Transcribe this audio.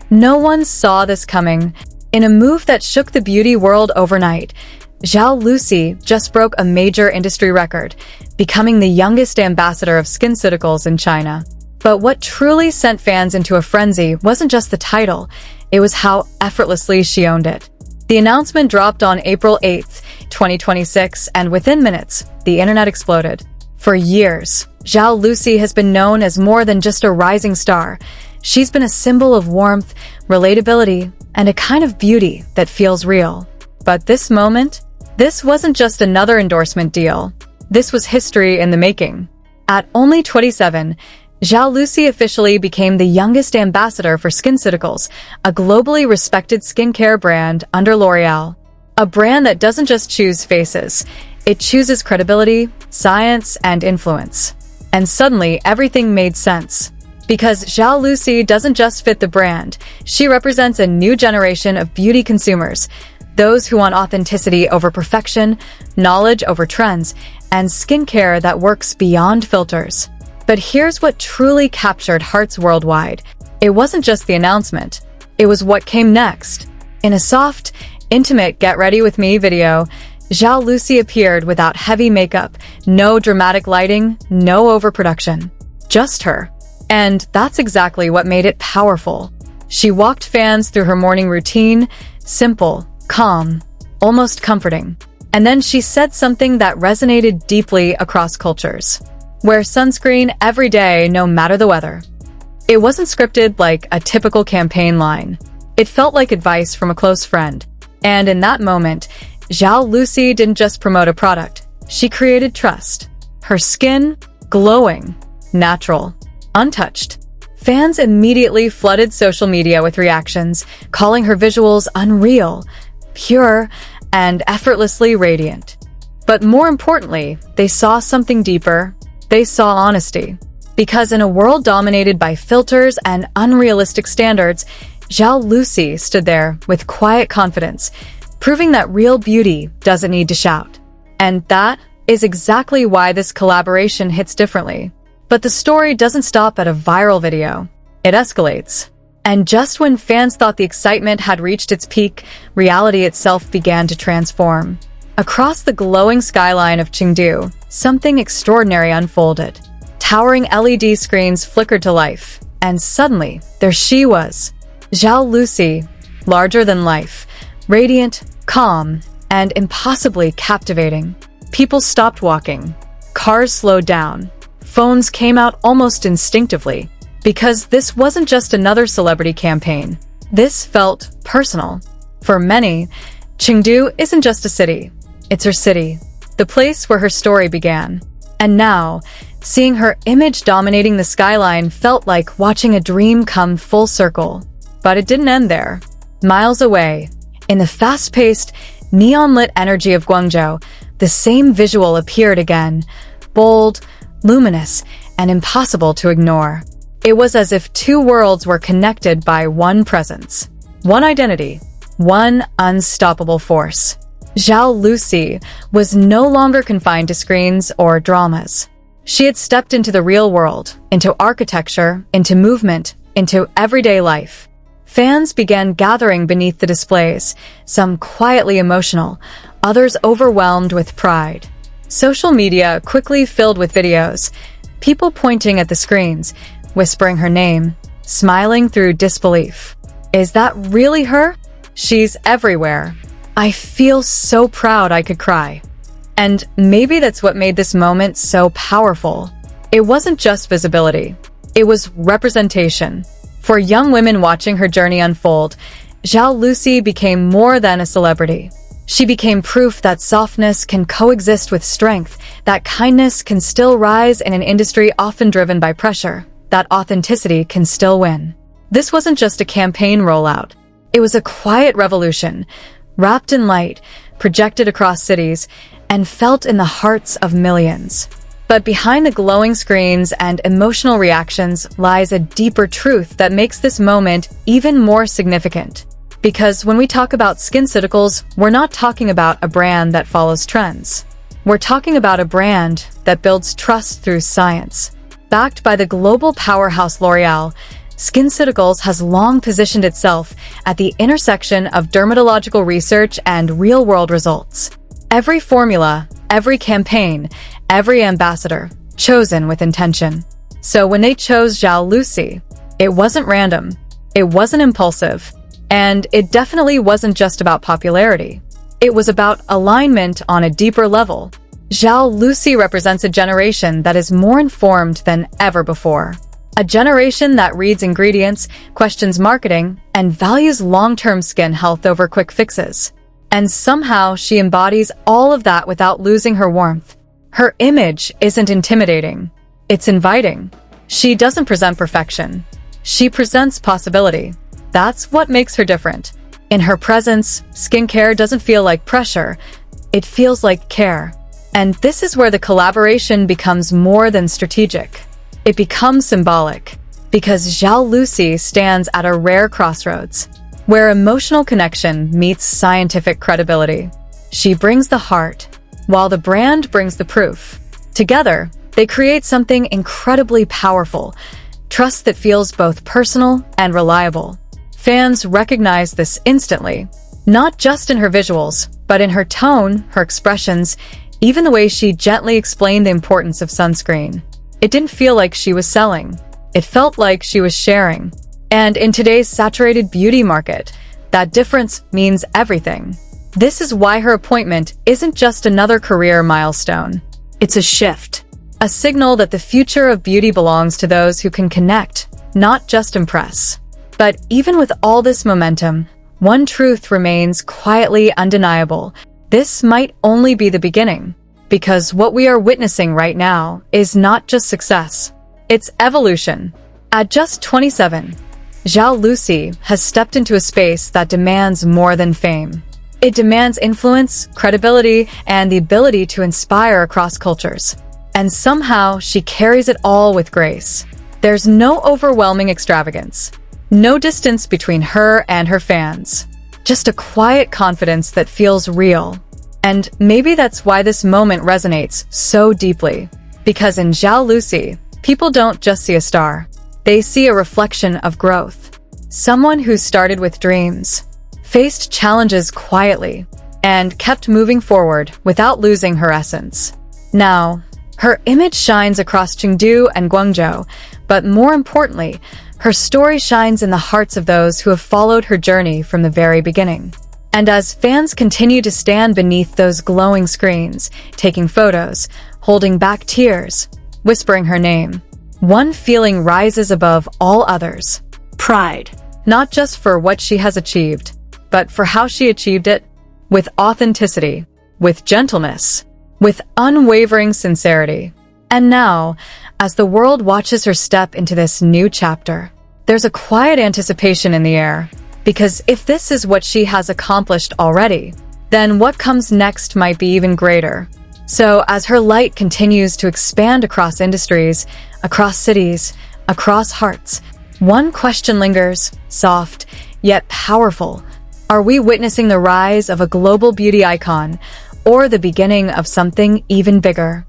No one saw this coming. In a move that shook the beauty world overnight, Zhao Lusi just broke a major industry record, becoming the youngest ambassador of SkinCeuticals in China. But what truly sent fans into a frenzy wasn't just the title, it was how effortlessly she owned it. The announcement dropped on April 8th, 2026, and within minutes, the internet exploded. For years, Zhao Lusi has been known as more than just a rising star. She's been a symbol of warmth, relatability, and a kind of beauty that feels real. But this moment? This wasn't just another endorsement deal. This was history in the making. At only 27, Zhao Lusi officially became the youngest ambassador for SkinCeuticals, a globally respected skincare brand under L'Oreal. A brand that doesn't just choose faces, it chooses credibility, science, and influence. And suddenly, everything made sense. Because Zhao Lusi doesn't just fit the brand, she represents a new generation of beauty consumers, those who want authenticity over perfection, knowledge over trends, and skincare that works beyond filters. But here's what truly captured hearts worldwide. It wasn't just the announcement. It was what came next. In a soft, intimate Get Ready With Me video, Zhao Lusi appeared without heavy makeup, no dramatic lighting, no overproduction. Just her. And that's exactly what made it powerful. She walked fans through her morning routine, simple, calm, almost comforting. And then she said something that resonated deeply across cultures. Wear sunscreen every day, no matter the weather. It wasn't scripted like a typical campaign line. It felt like advice from a close friend. And in that moment, Zhao Lusi didn't just promote a product. She created trust. Her skin, glowing, natural, untouched. Fans immediately flooded social media with reactions, calling her visuals unreal, pure, and effortlessly radiant. But more importantly, they saw something deeper. They saw honesty. Because in a world dominated by filters and unrealistic standards, Zhao Lusi stood there with quiet confidence, proving that real beauty doesn't need to shout. And that is exactly why this collaboration hits differently. But the story doesn't stop at a viral video. It escalates. And just when fans thought the excitement had reached its peak, reality itself began to transform. Across the glowing skyline of Chengdu, something extraordinary unfolded. Towering LED screens flickered to life, and suddenly, there she was. Zhao Lusi, larger than life, radiant, calm, and impossibly captivating. People stopped walking. Cars slowed down. Phones came out almost instinctively. Because this wasn't just another celebrity campaign. This felt personal. For many, Chengdu isn't just a city. It's her city, the place where her story began. And now, seeing her image dominating the skyline felt like watching a dream come full circle. But it didn't end there. Miles away, in the fast-paced, neon-lit energy of Guangzhou, the same visual appeared again, bold, luminous, and impossible to ignore. It was as if two worlds were connected by one presence, one identity, one unstoppable force. Zhao Lusi was no longer confined to screens or dramas. She had stepped into the real world, into architecture, into movement, into everyday life. Fans began gathering beneath the displays, some quietly emotional, others overwhelmed with pride. Social media quickly filled with videos, people pointing at the screens, whispering her name, smiling through disbelief. Is that really her? She's everywhere. I feel so proud I could cry. And maybe that's what made this moment so powerful. It wasn't just visibility. It was representation. For young women watching her journey unfold, Zhao Lusi became more than a celebrity. She became proof that softness can coexist with strength, that kindness can still rise in an industry often driven by pressure, that authenticity can still win. This wasn't just a campaign rollout. It was a quiet revolution, wrapped in light, projected across cities, and felt in the hearts of millions. But behind the glowing screens and emotional reactions lies a deeper truth that makes this moment even more significant. Because when we talk about SkinCeuticals, we're not talking about a brand that follows trends. We're talking about a brand that builds trust through science. Backed by the global powerhouse L'Oreal, SkinCeuticals has long positioned itself at the intersection of dermatological research and real-world results. Every formula, every campaign, every ambassador, chosen with intention. So when they chose Zhao Lusi, it wasn't random, it wasn't impulsive, and it definitely wasn't just about popularity. It was about alignment on a deeper level. Zhao Lusi represents a generation that is more informed than ever before. A generation that reads ingredients, questions marketing, and values long-term skin health over quick fixes. And somehow she embodies all of that without losing her warmth. Her image isn't intimidating. It's inviting. She doesn't present perfection. She presents possibility. That's what makes her different. In her presence, skincare doesn't feel like pressure. It feels like care. And this is where the collaboration becomes more than strategic. It becomes symbolic, because Zhao Lusi stands at a rare crossroads, where emotional connection meets scientific credibility. She brings the heart, while the brand brings the proof. Together, they create something incredibly powerful, trust that feels both personal and reliable. Fans recognize this instantly, not just in her visuals, but in her tone, her expressions, even the way she gently explained the importance of sunscreen. It didn't feel like she was selling. It felt like she was sharing. And in today's saturated beauty market, that difference means everything. This is why her appointment isn't just another career milestone. It's a shift, a signal that the future of beauty belongs to those who can connect, not just impress. But even with all this momentum, one truth remains quietly undeniable. This might only be the beginning, because what we are witnessing right now is not just success, it's evolution. At just 27, Zhao Lusi has stepped into a space that demands more than fame. It demands influence, credibility, and the ability to inspire across cultures. And somehow she carries it all with grace. There's no overwhelming extravagance, no distance between her and her fans. Just a quiet confidence that feels real. And maybe that's why this moment resonates so deeply. Because in Zhao Lusi, people don't just see a star. They see a reflection of growth. Someone who started with dreams, faced challenges quietly, and kept moving forward without losing her essence. Now, her image shines across Chengdu and Guangzhou, but more importantly, her story shines in the hearts of those who have followed her journey from the very beginning. And as fans continue to stand beneath those glowing screens, taking photos, holding back tears, whispering her name, one feeling rises above all others. Pride. Not just for what she has achieved, but for how she achieved it, with authenticity, with gentleness, with unwavering sincerity. And now, as the world watches her step into this new chapter, there's a quiet anticipation in the air. Because if this is what she has accomplished already, then what comes next might be even greater. So as her light continues to expand across industries, across cities, across hearts, one question lingers, soft, yet powerful. Are we witnessing the rise of a global beauty icon, or the beginning of something even bigger?